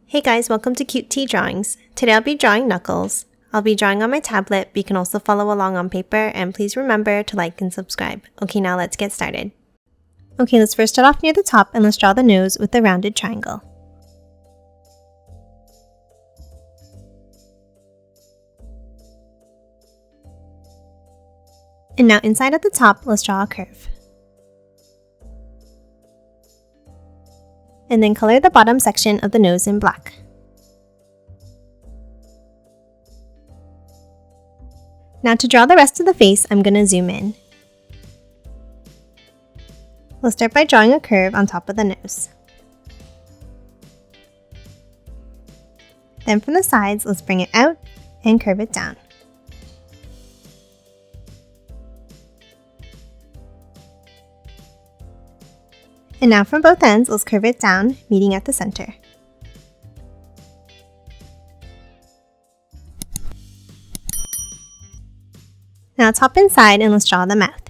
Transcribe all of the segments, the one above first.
Hey guys, welcome to Cute Tea Drawings. Today I'll be drawing Knuckles. I'll be drawing on my tablet, but you can also follow along on paper, and please remember to like and subscribe. Okay, now let's get started. Okay, let's first start off near the top and let's draw the nose with the rounded triangle. And now inside at the top, let's draw a curve. And then color the bottom section of the nose in black. Now to draw the rest of the face, I'm going to zoom in. We'll start by drawing a curve on top of the nose. Then from the sides, let's bring it out and curve it down. And now from both ends, let's curve it down, meeting at the center. Now top and side, and let's draw the mouth.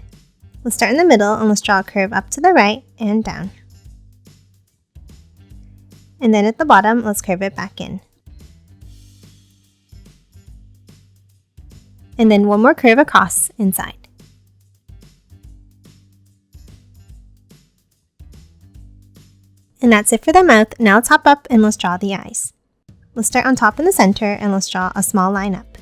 Let's start in the middle and let's draw a curve up to the right and down. And then at the bottom, let's curve it back in. And then one more curve across inside. And that's it for the mouth. Now top up and let's draw the eyes. Let's start on top in the center and let's draw a small line up.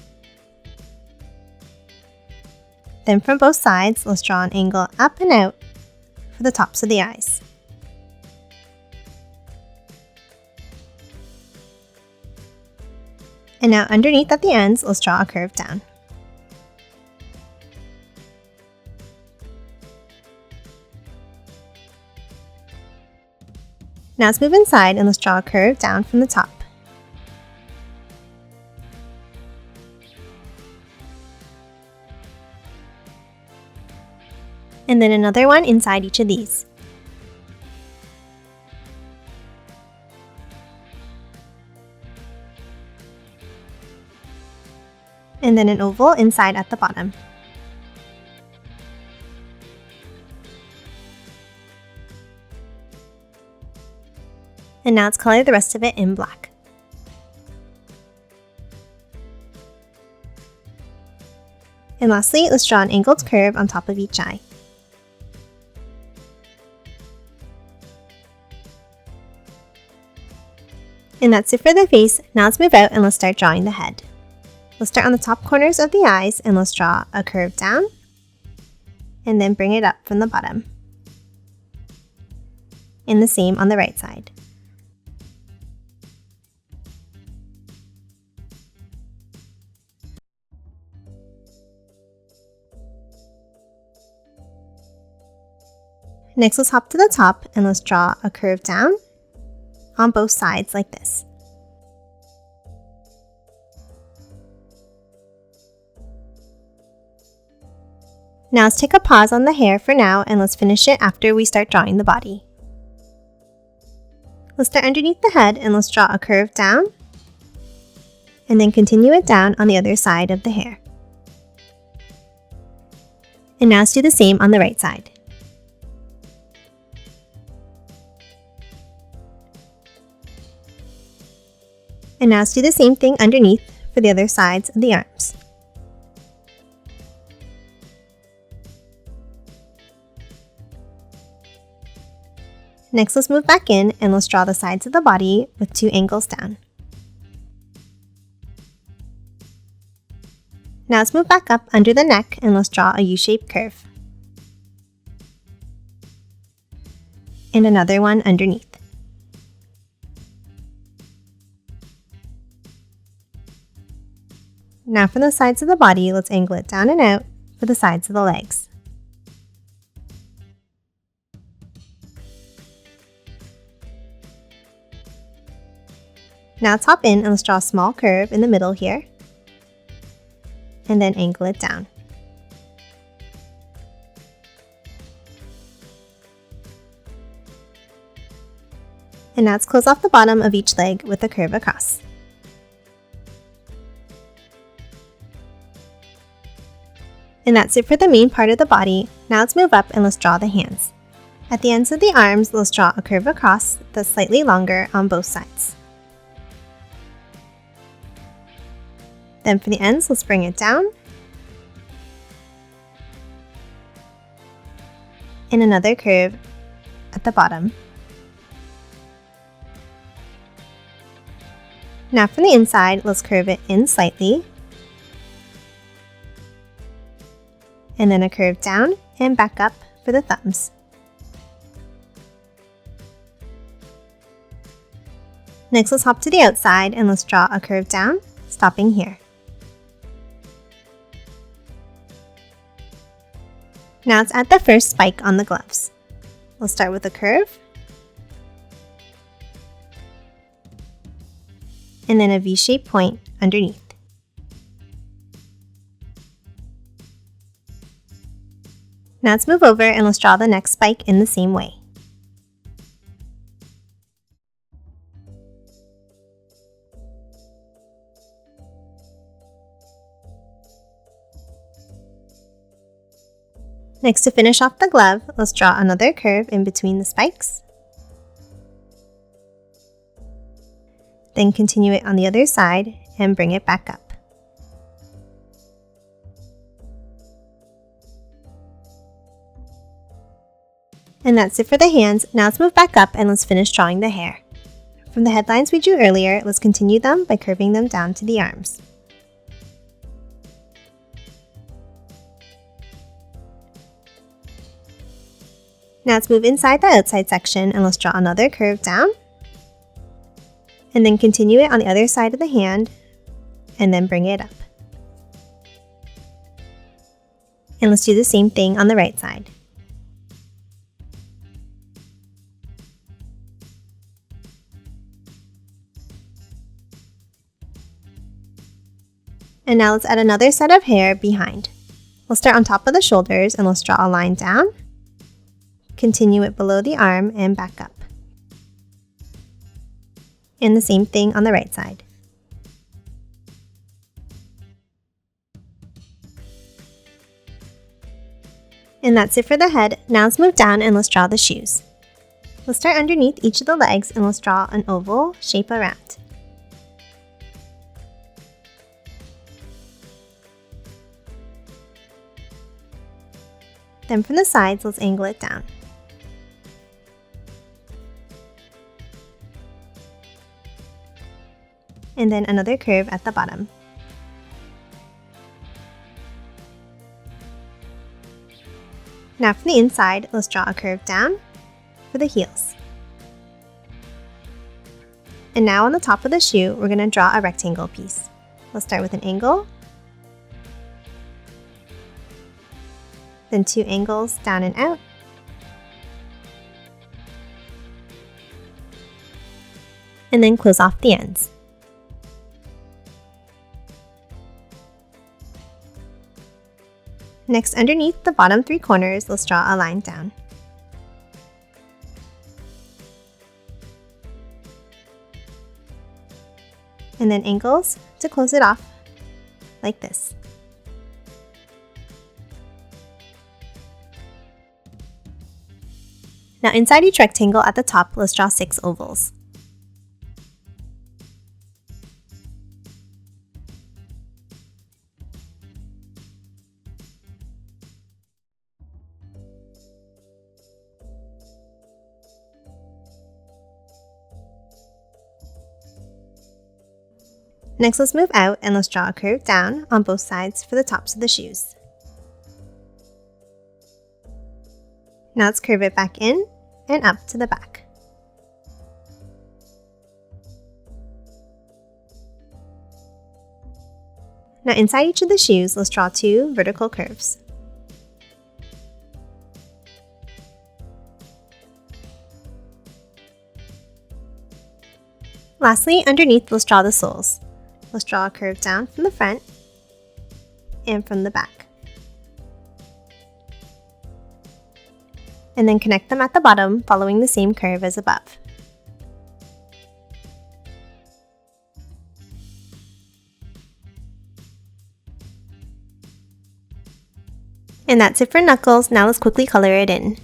Then from both sides, let's draw an angle up and out for the tops of the eyes. And now underneath at the ends, let's draw a curve down. Now let's move inside and let's draw a curve down from the top. And then another one inside each of these. And then an oval inside at the bottom. And now let's color the rest of it in black. And lastly, let's draw an angled curve on top of each eye. And that's it for the face. Now let's move out and let's start drawing the head. Let's start on the top corners of the eyes and let's draw a curve down and then bring it up from the bottom. And the same on the right side. Next, let's hop to the top and let's draw a curve down on both sides like this. Now let's take a pause on the hair for now and let's finish it after we start drawing the body. Let's start underneath the head and let's draw a curve down and then continue it down on the other side of the hair. And now let's do the same on the right side. And now let's do the same thing underneath for the other sides of the arms. Next, let's move back in and let's draw the sides of the body with two angles down. Now let's move back up under the neck and let's draw a U-shaped curve. And another one underneath. Now from the sides of the body, let's angle it down and out for the sides of the legs. Now top in and let's draw a small curve in the middle here. And then angle it down. And now let's close off the bottom of each leg with a curve across. And that's it for the main part of the body. Now let's move up and let's draw the hands. At the ends of the arms, let's draw a curve across that's slightly longer on both sides. Then for the ends, let's bring it down. And another curve at the bottom. Now from the inside, let's curve it in slightly. And then a curve down and back up for the thumbs. Next, let's hop to the outside and let's draw a curve down, stopping here. Now let's add the first spike on the gloves. We'll start with a curve, and then a V-shaped point underneath. Now let's move over and let's draw the next spike in the same way. Next, to finish off the glove, let's draw another curve in between the spikes. Then continue it on the other side and bring it back up. And that's it for the hands. Now let's move back up and let's finish drawing the hair. From the headlines we drew earlier, let's continue them by curving them down to the arms. Now let's move inside the outside section and let's draw another curve down. And then continue it on the other side of the hand and then bring it up. And let's do the same thing on the right side. And now let's add another set of hair behind. We'll start on top of the shoulders and let's draw a line down. Continue it below the arm and back up. And the same thing on the right side. And that's it for the head. Now let's move down and let's draw the shoes. Let's start underneath each of the legs and let's draw an oval shape around. Then from the sides, let's angle it down. And then another curve at the bottom. Now from the inside, let's draw a curve down for the heels. And now on the top of the shoe, we're going to draw a rectangle piece. Let's start with an angle, then 2 angles down and out, and then close off the ends. Next, underneath the bottom 3 corners, let's draw a line down. And then angles to close it off, like this. Now inside each rectangle at the top, let's draw 6 ovals. Next, let's move out and let's draw a curve down on both sides for the tops of the shoes. Now let's curve it back in and up to the back. Now inside each of the shoes, let's draw 2 vertical curves. Lastly, underneath, let's draw the soles. Let's draw a curve down from the front and from the back. And then connect them at the bottom, following the same curve as above. And that's it for Knuckles. Now let's quickly color it in.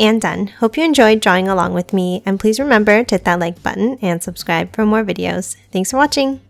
and done. Hope you enjoyed drawing along with me, and please remember to hit that like button and subscribe for more videos. Thanks for watching!